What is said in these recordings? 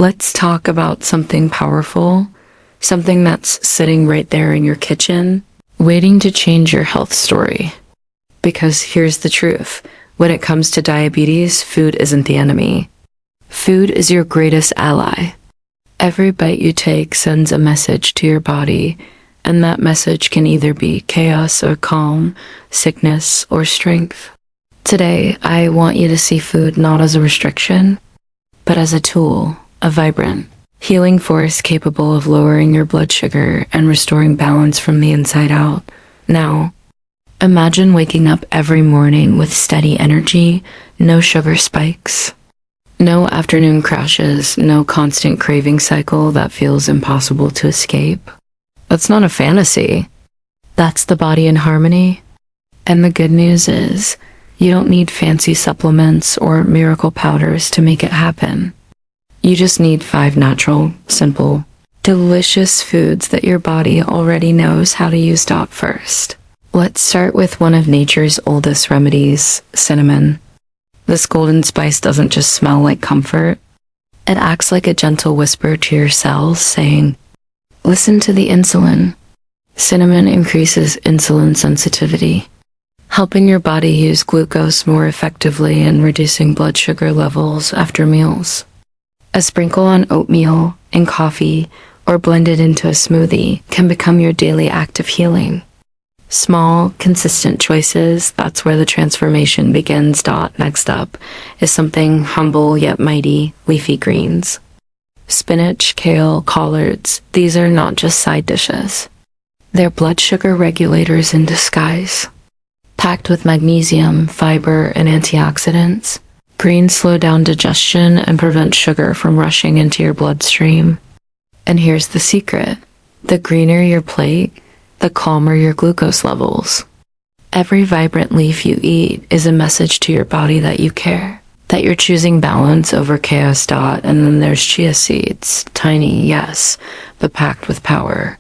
Let's talk about something powerful, something that's sitting right there in your kitchen, waiting to change your health story. Because here's the truth. When it comes to diabetes, food isn't the enemy. Food is your greatest ally. Every bite you take sends a message to your body, and that message can either be chaos or calm, sickness or strength. Today, I want you to see food not as a restriction, but as a tool, a vibrant, healing force capable of lowering your blood sugar and restoring balance from the inside out. Now, imagine waking up every morning with steady energy, no sugar spikes, no afternoon crashes, no constant craving cycle that feels impossible to escape. That's not a fantasy. That's the body in harmony. And the good news is, you don't need fancy supplements or miracle powders to make it happen. You just need 5 natural, simple, delicious foods that your body already knows how to use first. Let's start with one of nature's oldest remedies, cinnamon. This golden spice doesn't just smell like comfort. It acts like a gentle whisper to your cells saying, "Listen to the insulin." Cinnamon increases insulin sensitivity, helping your body use glucose more effectively and reducing blood sugar levels after meals. A sprinkle on oatmeal, in coffee, or blended into a smoothie can become your daily act of healing. Small, consistent choices, that's where the transformation begins. Next up is something humble yet mighty, leafy greens. Spinach, kale, collards, these are not just side dishes. They're blood sugar regulators in disguise. Packed with magnesium, fiber, and antioxidants, greens slow down digestion and prevent sugar from rushing into your bloodstream. And here's the secret. The greener your plate, the calmer your glucose levels. Every vibrant leaf you eat is a message to your body that you care, that you're choosing balance over chaos. And then there's chia seeds, tiny, yes, but packed with power.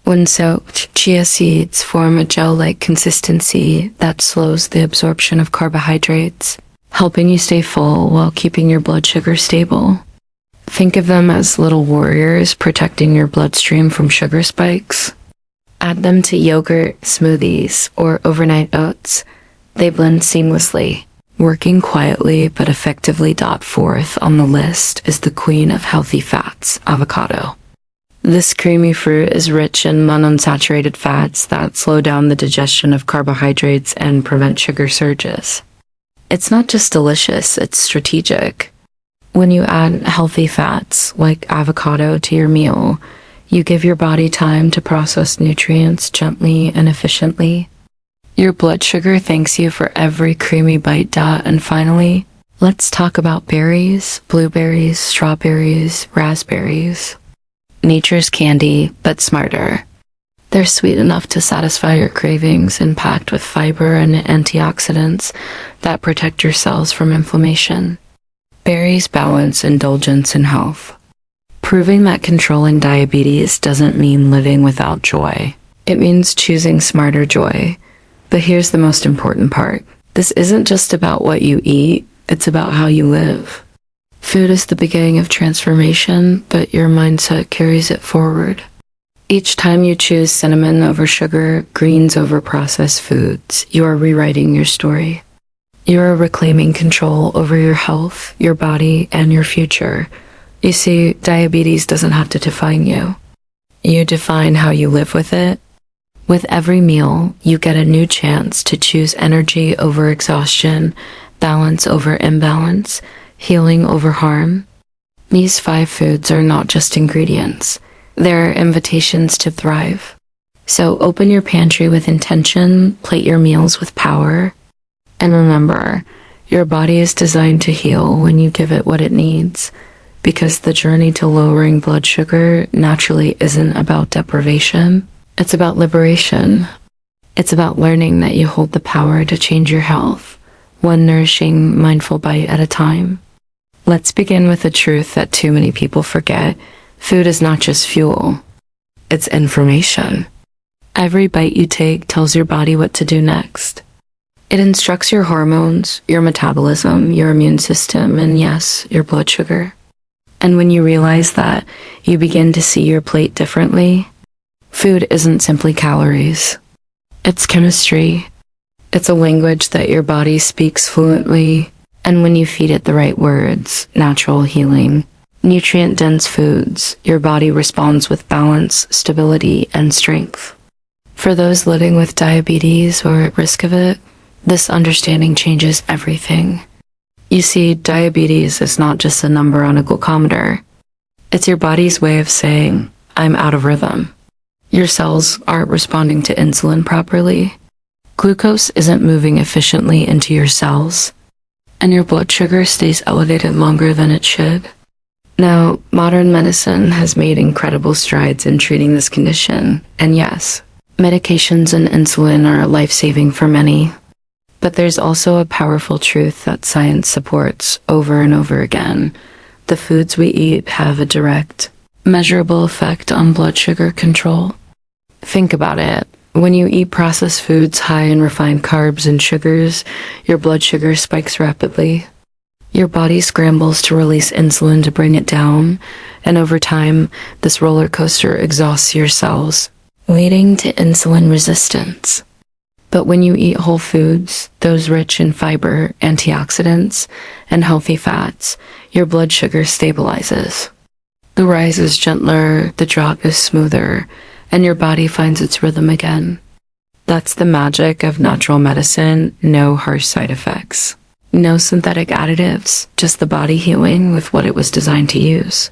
When soaked, chia seeds form a gel-like consistency that slows the absorption of carbohydrates, helping you stay full while keeping your blood sugar stable. Think of them as little warriors protecting your bloodstream from sugar spikes. Add them to yogurt, smoothies, or overnight oats. They blend seamlessly, working quietly but effectively. Fourth on the list is the queen of healthy fats, avocado. This creamy fruit is rich in monounsaturated fats that slow down the digestion of carbohydrates and prevent sugar surges. It's not just delicious, it's strategic. When you add healthy fats, like avocado, to your meal, you give your body time to process nutrients gently and efficiently. Your blood sugar thanks you for every creamy bite. And finally, let's talk about berries, blueberries, strawberries, raspberries. Nature's candy, but smarter. They're sweet enough to satisfy your cravings and packed with fiber and antioxidants that protect your cells from inflammation. Berries balance indulgence and health, proving that controlling diabetes doesn't mean living without joy. It means choosing smarter joy. But here's the most important part. This isn't just about what you eat, it's about how you live. Food is the beginning of transformation, but your mindset carries it forward. Each time you choose cinnamon over sugar, greens over processed foods, you are rewriting your story. You are reclaiming control over your health, your body, and your future. You see, diabetes doesn't have to define you. You define how you live with it. With every meal, you get a new chance to choose energy over exhaustion, balance over imbalance, healing over harm. These 5 foods are not just ingredients. They're invitations to thrive. So open your pantry with intention, plate your meals with power, and remember, your body is designed to heal when you give it what it needs, because the journey to lowering blood sugar naturally isn't about deprivation. It's about liberation. It's about learning that you hold the power to change your health, one nourishing, mindful bite at a time. Let's begin with a truth that too many people forget. Food is not just fuel. It's information. Every bite you take tells your body what to do next. It instructs your hormones, your metabolism, your immune system, and yes, your blood sugar. And when you realize that, you begin to see your plate differently. Food isn't simply calories. It's chemistry. It's a language that your body speaks fluently. And when you feed it the right words, natural, healing, nutrient-dense foods, your body responds with balance, stability, and strength. For those living with diabetes or at risk of it, this understanding changes everything. You see, diabetes is not just a number on a glucometer. It's your body's way of saying, I'm out of rhythm. Your cells aren't responding to insulin properly. Glucose isn't moving efficiently into your cells, and your blood sugar stays elevated longer than it should. Now, modern medicine has made incredible strides in treating this condition, and yes, medications and insulin are life-saving for many. But there's also a powerful truth that science supports over and over again. The foods we eat have a direct, measurable effect on blood sugar control. Think about it. When you eat processed foods high in refined carbs and sugars, your blood sugar spikes rapidly. Your body scrambles to release insulin to bring it down, and over time, this roller coaster exhausts your cells, leading to insulin resistance. But when you eat whole foods, those rich in fiber, antioxidants, and healthy fats, your blood sugar stabilizes. The rise is gentler, the drop is smoother, and your body finds its rhythm again. That's the magic of natural medicine, no harsh side effects. No synthetic additives, just the body healing with what it was designed to use.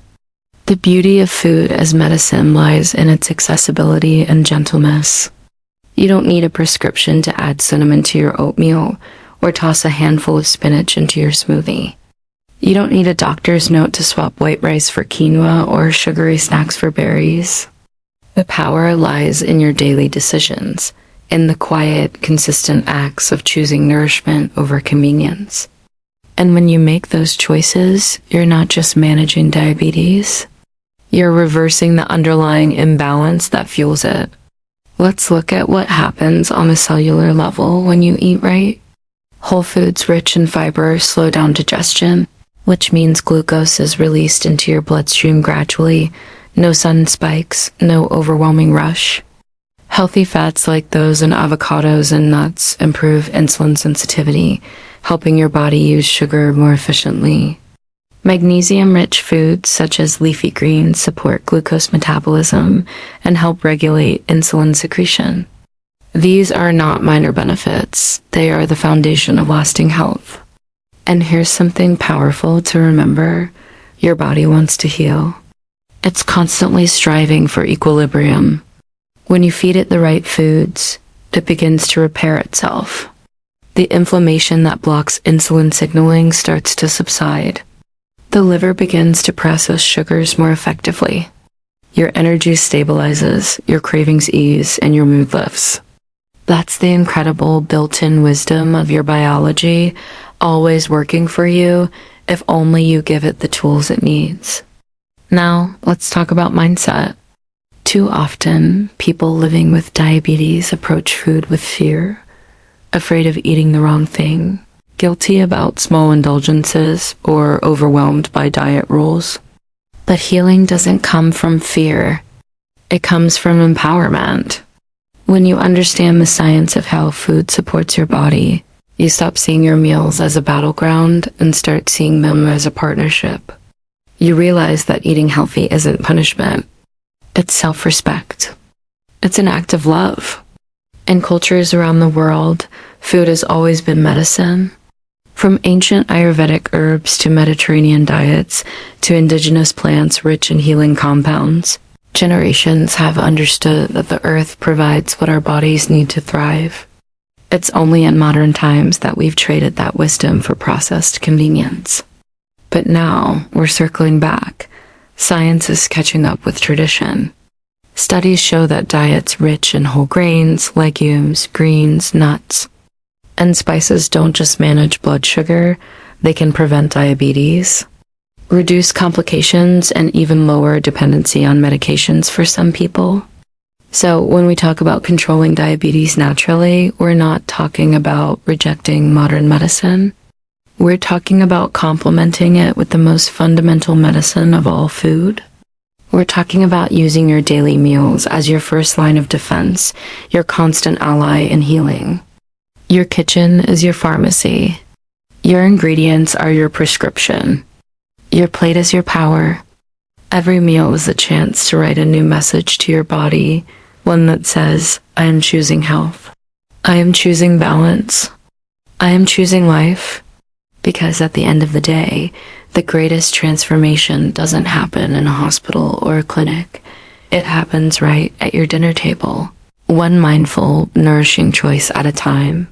The beauty of food as medicine lies in its accessibility and gentleness. You don't need a prescription to add cinnamon to your oatmeal or toss a handful of spinach into your smoothie. You don't need a doctor's note to swap white rice for quinoa or sugary snacks for berries. The power lies in your daily decisions, in the quiet, consistent acts of choosing nourishment over convenience. And when you make those choices, you're not just managing diabetes, you're reversing the underlying imbalance that fuels it. Let's look at what happens on a cellular level when you eat right. Whole foods rich in fiber slow down digestion, which means glucose is released into your bloodstream gradually. No sudden spikes, no overwhelming rush. Healthy fats like those in avocados and nuts improve insulin sensitivity, helping your body use sugar more efficiently. Magnesium-rich foods such as leafy greens support glucose metabolism and help regulate insulin secretion. These are not minor benefits, they are the foundation of lasting health. And here's something powerful to remember: your body wants to heal. It's constantly striving for equilibrium. When you feed it the right foods, it begins to repair itself. The inflammation that blocks insulin signaling starts to subside. The liver begins to process sugars more effectively. Your energy stabilizes, your cravings ease, and your mood lifts. That's the incredible built-in wisdom of your biology, always working for you if only you give it the tools it needs. Now, let's talk about mindset. Too often, people living with diabetes approach food with fear, afraid of eating the wrong thing, guilty about small indulgences, or overwhelmed by diet rules. But healing doesn't come from fear. It comes from empowerment. When you understand the science of how food supports your body, you stop seeing your meals as a battleground and start seeing them as a partnership. You realize that eating healthy isn't punishment. It's self-respect. It's an act of love. In cultures around the world, food has always been medicine. From ancient Ayurvedic herbs to Mediterranean diets to indigenous plants rich in healing compounds, generations have understood that the earth provides what our bodies need to thrive. It's only in modern times that we've traded that wisdom for processed convenience. But now, we're circling back. Science is catching up with tradition. Studies show that diets rich in whole grains, legumes, greens, nuts, and spices don't just manage blood sugar, they can prevent diabetes, reduce complications, and even lower dependency on medications for some people. So when we talk about controlling diabetes naturally, we're not talking about rejecting modern medicine. We're talking about complementing it with the most fundamental medicine of all food. We're talking about using your daily meals as your first line of defense, your constant ally in healing. Your kitchen is your pharmacy. Your ingredients are your prescription. Your plate is your power. Every meal is a chance to write a new message to your body, one that says, I am choosing health. I am choosing balance. I am choosing life. Because at the end of the day, the greatest transformation doesn't happen in a hospital or a clinic. It happens right at your dinner table, one mindful, nourishing choice at a time.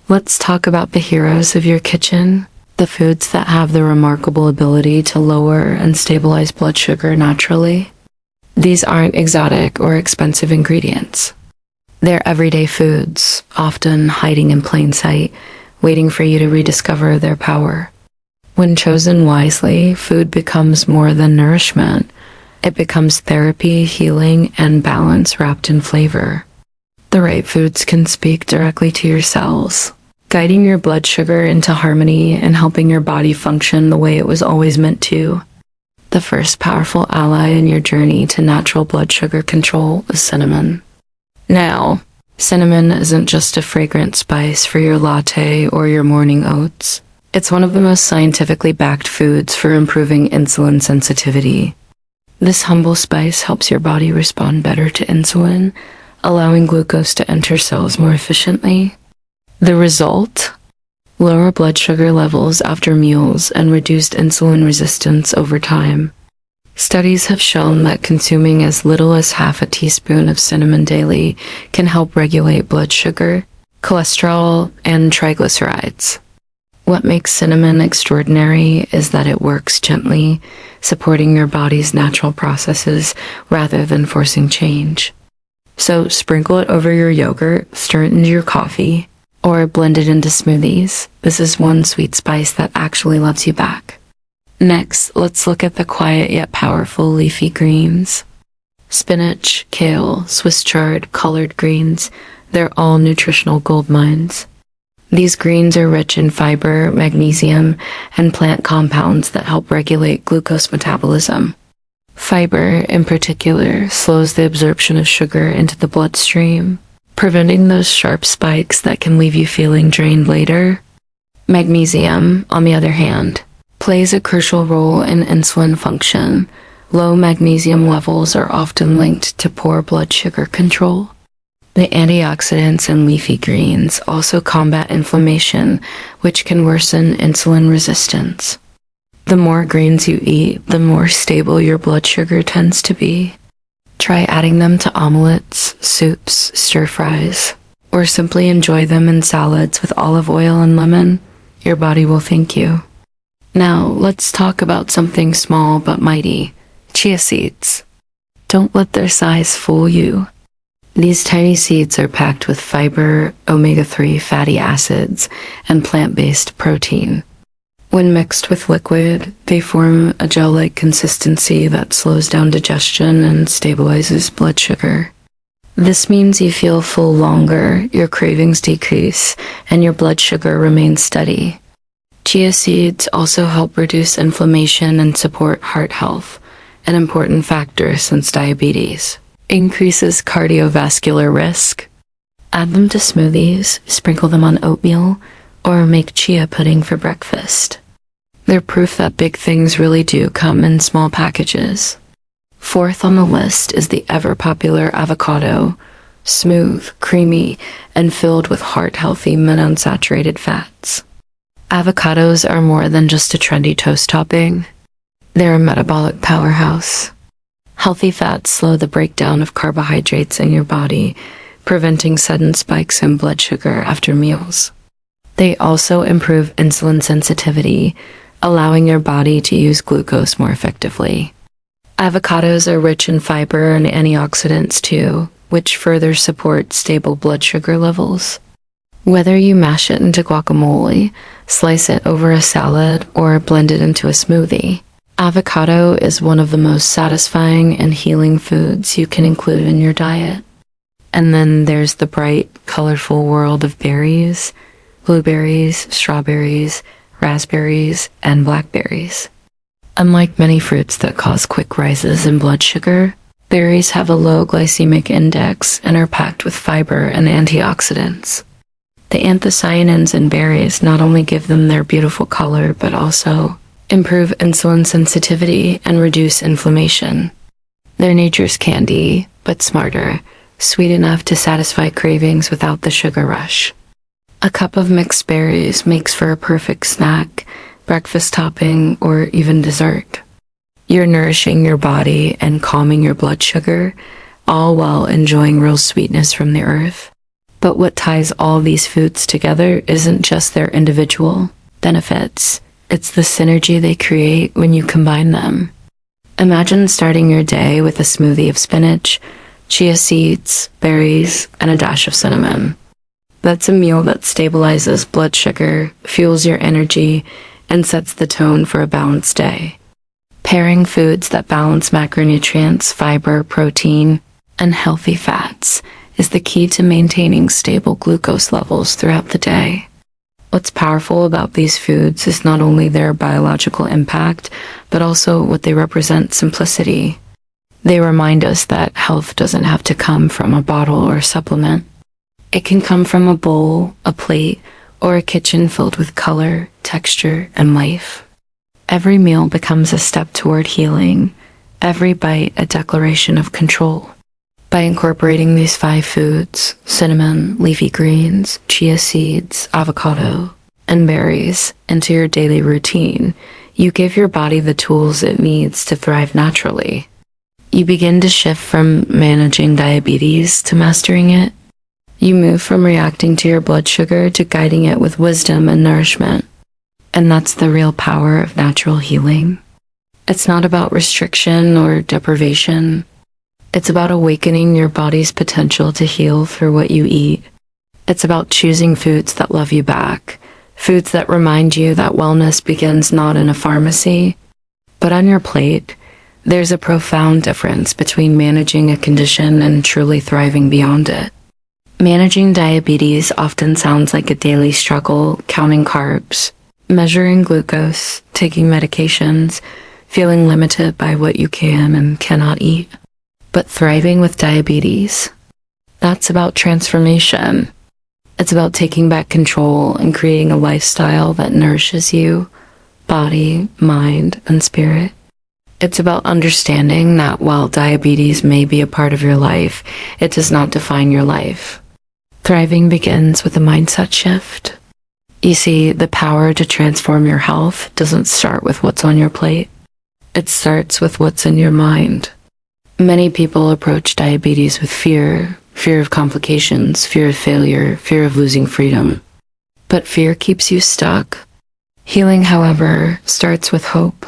Let's talk about the heroes of your kitchen, the foods that have the remarkable ability to lower and stabilize blood sugar naturally. These aren't exotic or expensive ingredients. They're everyday foods, often hiding in plain sight, waiting for you to rediscover their power. When chosen wisely, food becomes more than nourishment. It becomes therapy, healing, and balance wrapped in flavor. The right foods can speak directly to your cells, guiding your blood sugar into harmony and helping your body function the way it was always meant to. The first powerful ally in your journey to natural blood sugar control is cinnamon. Now, cinnamon isn't just a fragrant spice for your latte or your morning oats. It's one of the most scientifically backed foods for improving insulin sensitivity. This humble spice helps your body respond better to insulin, allowing glucose to enter cells more efficiently. The result? Lower blood sugar levels after meals and reduced insulin resistance over time. Studies have shown that consuming as little as half a teaspoon of cinnamon daily can help regulate blood sugar, cholesterol, and triglycerides. What makes cinnamon extraordinary is that it works gently, supporting your body's natural processes rather than forcing change. So sprinkle it over your yogurt, stir it into your coffee, or blend it into smoothies. This is one sweet spice that actually loves you back. Next, let's look at the quiet yet powerful leafy greens. Spinach, kale, Swiss chard, collard greens, they're all nutritional gold mines. These greens are rich in fiber, magnesium, and plant compounds that help regulate glucose metabolism. Fiber, in particular, slows the absorption of sugar into the bloodstream, preventing those sharp spikes that can leave you feeling drained later. Magnesium, on the other hand, plays a crucial role in insulin function. Low magnesium levels are often linked to poor blood sugar control. The antioxidants in leafy greens also combat inflammation, which can worsen insulin resistance. The more greens you eat, the more stable your blood sugar tends to be. Try adding them to omelets, soups, stir-fries, or simply enjoy them in salads with olive oil and lemon. Your body will thank you. Now, let's talk about something small but mighty: chia seeds. Don't let their size fool you. These tiny seeds are packed with fiber, omega-3 fatty acids, and plant-based protein. When mixed with liquid, they form a gel-like consistency that slows down digestion and stabilizes blood sugar. This means you feel full longer, your cravings decrease, and your blood sugar remains steady. Chia seeds also help reduce inflammation and support heart health, an important factor since diabetes increases cardiovascular risk. Add them to smoothies, sprinkle them on oatmeal, or make chia pudding for breakfast. They're proof that big things really do come in small packages. Fourth on the list is the ever-popular avocado, smooth, creamy, and filled with heart-healthy monounsaturated fats. Avocados are more than just a trendy toast topping. They're a metabolic powerhouse. Healthy fats slow the breakdown of carbohydrates in your body, preventing sudden spikes in blood sugar after meals. They also improve insulin sensitivity, allowing your body to use glucose more effectively. Avocados are rich in fiber and antioxidants too, which further support stable blood sugar levels. Whether you mash it into guacamole, slice it over a salad, or blend it into a smoothie, Avocado is one of the most satisfying and healing foods you can include in your diet. And then there's the bright, colorful world of berries, blueberries, strawberries, raspberries, and blackberries. Unlike many fruits that cause quick rises in blood sugar, berries have a low glycemic index and are packed with fiber and antioxidants. The anthocyanins in berries not only give them their beautiful color, but also improve insulin sensitivity and reduce inflammation. They're nature's candy, but smarter, sweet enough to satisfy cravings without the sugar rush. A cup of mixed berries makes for a perfect snack, breakfast topping, or even dessert. You're nourishing your body and calming your blood sugar, all while enjoying real sweetness from the earth. But what ties all these foods together isn't just their individual benefits. It's the synergy they create when you combine them. Imagine starting your day with a smoothie of spinach, chia seeds, berries, and a dash of cinnamon. That's a meal that stabilizes blood sugar, fuels your energy, and sets the tone for a balanced day. Pairing foods that balance macronutrients, fiber, protein, and healthy fats is the key to maintaining stable glucose levels throughout the day. What's powerful about these foods is not only their biological impact, but also what they represent: simplicity. They remind us that health doesn't have to come from a bottle or supplement. It can come from a bowl, a plate, or a kitchen filled with color, texture, and life. Every meal becomes a step toward healing, every bite a declaration of control. By incorporating these 5 foods, cinnamon, leafy greens, chia seeds, avocado, and berries, into your daily routine, you give your body the tools it needs to thrive naturally. You begin to shift from managing diabetes to mastering it. You move from reacting to your blood sugar to guiding it with wisdom and nourishment. And that's the real power of natural healing. It's not about restriction or deprivation. It's about awakening your body's potential to heal through what you eat. It's about choosing foods that love you back, foods that remind you that wellness begins not in a pharmacy, but on your plate. There's a profound difference between managing a condition and truly thriving beyond it. Managing diabetes often sounds like a daily struggle, counting carbs, measuring glucose, taking medications, feeling limited by what you can and cannot eat. But thriving with diabetes, that's about transformation. It's about taking back control and creating a lifestyle that nourishes you, body, mind, and spirit. It's about understanding that while diabetes may be a part of your life, it does not define your life. Thriving begins with a mindset shift. You see, the power to transform your health doesn't start with what's on your plate. It starts with what's in your mind. Many people approach diabetes with fear of complications, fear of failure, fear of losing freedom. But fear keeps you stuck. Healing, however, starts with hope.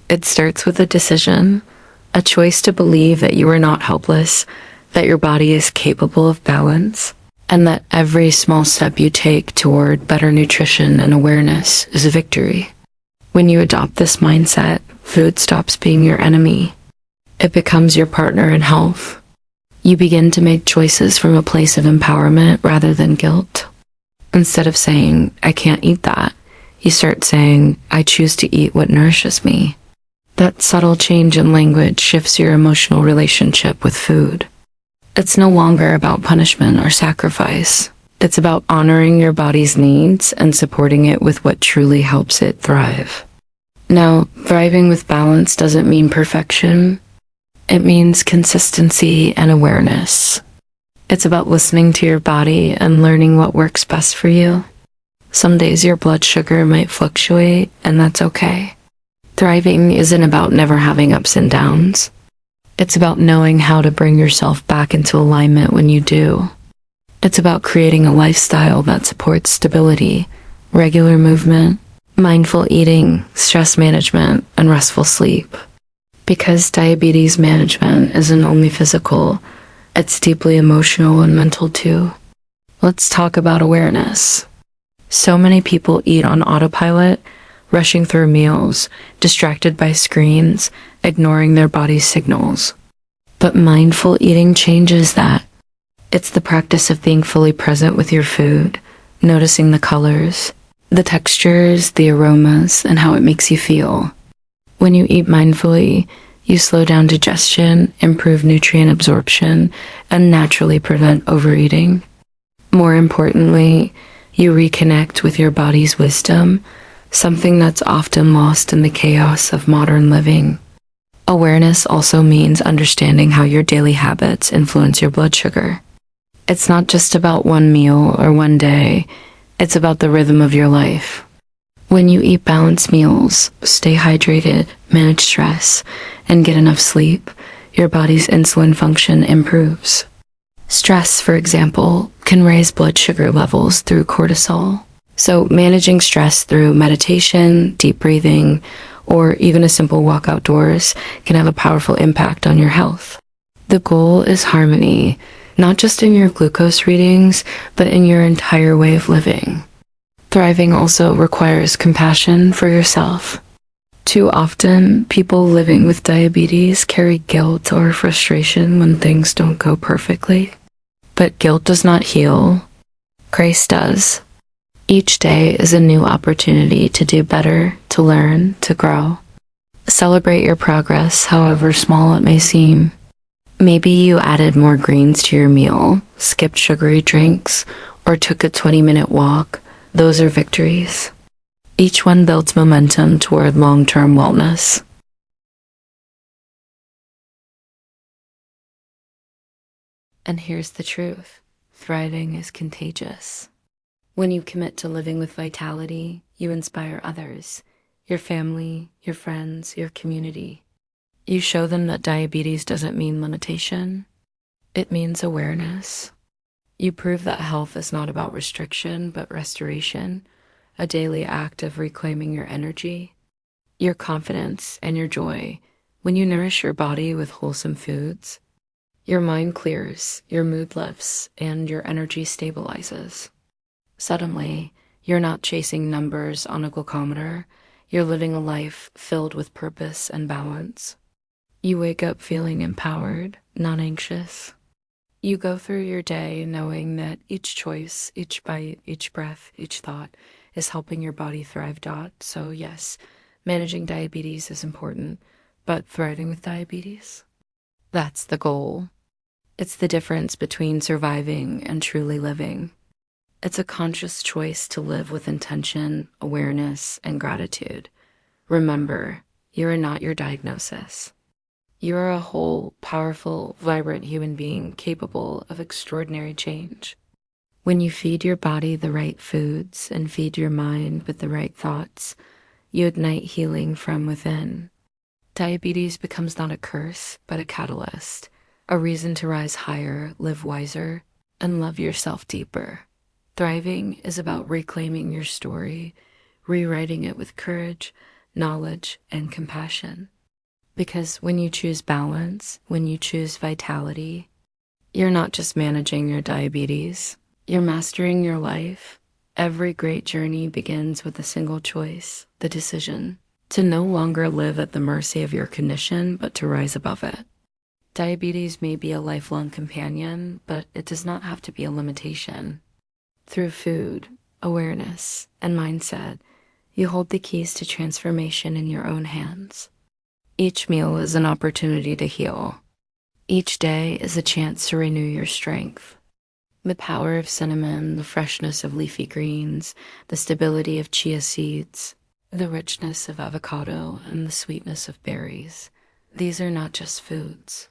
It starts with a decision, a choice to believe that you are not helpless, that your body is capable of balance, and that every small step you take toward better nutrition and awareness is a victory. When you adopt this mindset, food stops being your enemy. It becomes your partner in health. You begin to make choices from a place of empowerment rather than guilt. Instead of saying, I can't eat that, you start saying, I choose to eat what nourishes me. That subtle change in language shifts your emotional relationship with food. It's no longer about punishment or sacrifice. It's about honoring your body's needs and supporting it with what truly helps it thrive. Now, thriving with balance doesn't mean perfection. It means consistency and awareness. It's about listening to your body and learning what works best for you. Some days your blood sugar might fluctuate, and that's okay. Thriving isn't about never having ups and downs. It's about knowing how to bring yourself back into alignment when you do. It's about creating a lifestyle that supports stability, regular movement, mindful eating, stress management, and restful sleep. Because diabetes management isn't only physical, it's deeply emotional and mental too. Let's talk about awareness. So many people eat on autopilot, rushing through meals, distracted by screens, ignoring their body's signals. But mindful eating changes that. It's the practice of being fully present with your food, noticing the colors, the textures, the aromas, and how it makes you feel. When you eat mindfully, you slow down digestion, improve nutrient absorption, and naturally prevent overeating. More importantly, you reconnect with your body's wisdom, something that's often lost in the chaos of modern living. Awareness also means understanding how your daily habits influence your blood sugar. It's not just about one meal or one day, it's about the rhythm of your life. When you eat balanced meals, stay hydrated, manage stress, and get enough sleep, your body's insulin function improves. Stress, for example, can raise blood sugar levels through cortisol. So managing stress through meditation, deep breathing, or even a simple walk outdoors can have a powerful impact on your health. The goal is harmony, not just in your glucose readings, but in your entire way of living. Thriving also requires compassion for yourself. Too often, people living with diabetes carry guilt or frustration when things don't go perfectly. But guilt does not heal. Grace does. Each day is a new opportunity to do better, to learn, to grow. Celebrate your progress, however small it may seem. Maybe you added more greens to your meal, skipped sugary drinks, or took a 20-minute walk. Those are victories. Each one builds momentum toward long-term wellness. And here's the truth. Thriving is contagious. When you commit to living with vitality, you inspire others, your family, your friends, your community. You show them that diabetes doesn't mean limitation. It means awareness. You prove that health is not about restriction, but restoration, a daily act of reclaiming your energy, your confidence, and your joy. When you nourish your body with wholesome foods, your mind clears, your mood lifts, and your energy stabilizes. Suddenly, you're not chasing numbers on a glucometer. You're living a life filled with purpose and balance. You wake up feeling empowered, not anxious. You go through your day knowing that each choice, each bite, each breath, each thought is helping your body thrive. So yes, managing diabetes is important, but thriving with diabetes? That's the goal. It's the difference between surviving and truly living. It's a conscious choice to live with intention, awareness, and gratitude. Remember, you are not your diagnosis. You are a whole, powerful, vibrant human being capable of extraordinary change. When you feed your body the right foods and feed your mind with the right thoughts, you ignite healing from within. Diabetes becomes not a curse, but a catalyst, a reason to rise higher, live wiser, and love yourself deeper. Thriving is about reclaiming your story, rewriting it with courage, knowledge, and compassion. Because when you choose balance, when you choose vitality, you're not just managing your diabetes, you're mastering your life. Every great journey begins with a single choice, the decision to no longer live at the mercy of your condition, but to rise above it. Diabetes may be a lifelong companion, but it does not have to be a limitation. Through food, awareness, and mindset, you hold the keys to transformation in your own hands. Each meal is an opportunity to heal. Each day is a chance to renew your strength. The power of cinnamon, the freshness of leafy greens, the stability of chia seeds, the richness of avocado, and the sweetness of berries. These are not just foods.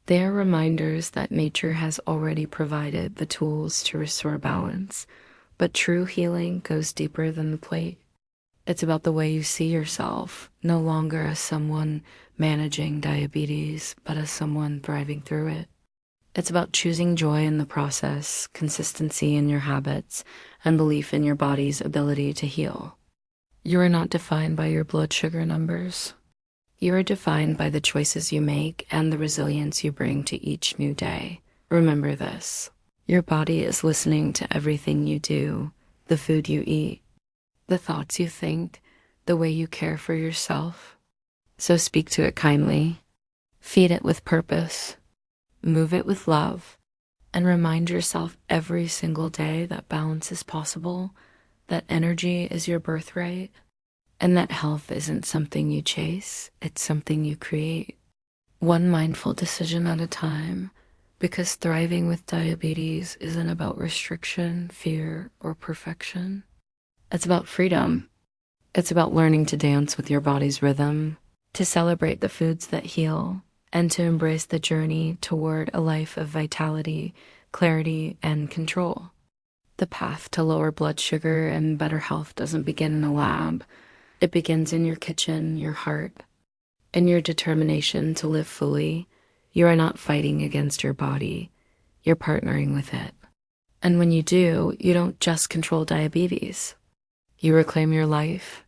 They are reminders that nature has already provided the tools to restore balance, but true healing goes deeper than the plate. It's about the way you see yourself, no longer as someone managing diabetes, but as someone thriving through it. It's about choosing joy in the process, consistency in your habits, and belief in your body's ability to heal. You are not defined by your blood sugar numbers. You are defined by the choices you make and the resilience you bring to each new day. Remember this. Your body is listening to everything you do, the food you eat, the thoughts you think, the way you care for yourself. So speak to it kindly, feed it with purpose, move it with love, and remind yourself every single day that balance is possible, that energy is your birthright, and that health isn't something you chase, it's something you create. One mindful decision at a time, because thriving with diabetes isn't about restriction, fear, or perfection. It's about freedom. It's about learning to dance with your body's rhythm, to celebrate the foods that heal, and to embrace the journey toward a life of vitality, clarity, and control. The path to lower blood sugar and better health doesn't begin in a lab. It begins in your kitchen, your heart, and your determination to live fully. You are not fighting against your body, you're partnering with it. And when you do, you don't just control diabetes. You reclaim your life,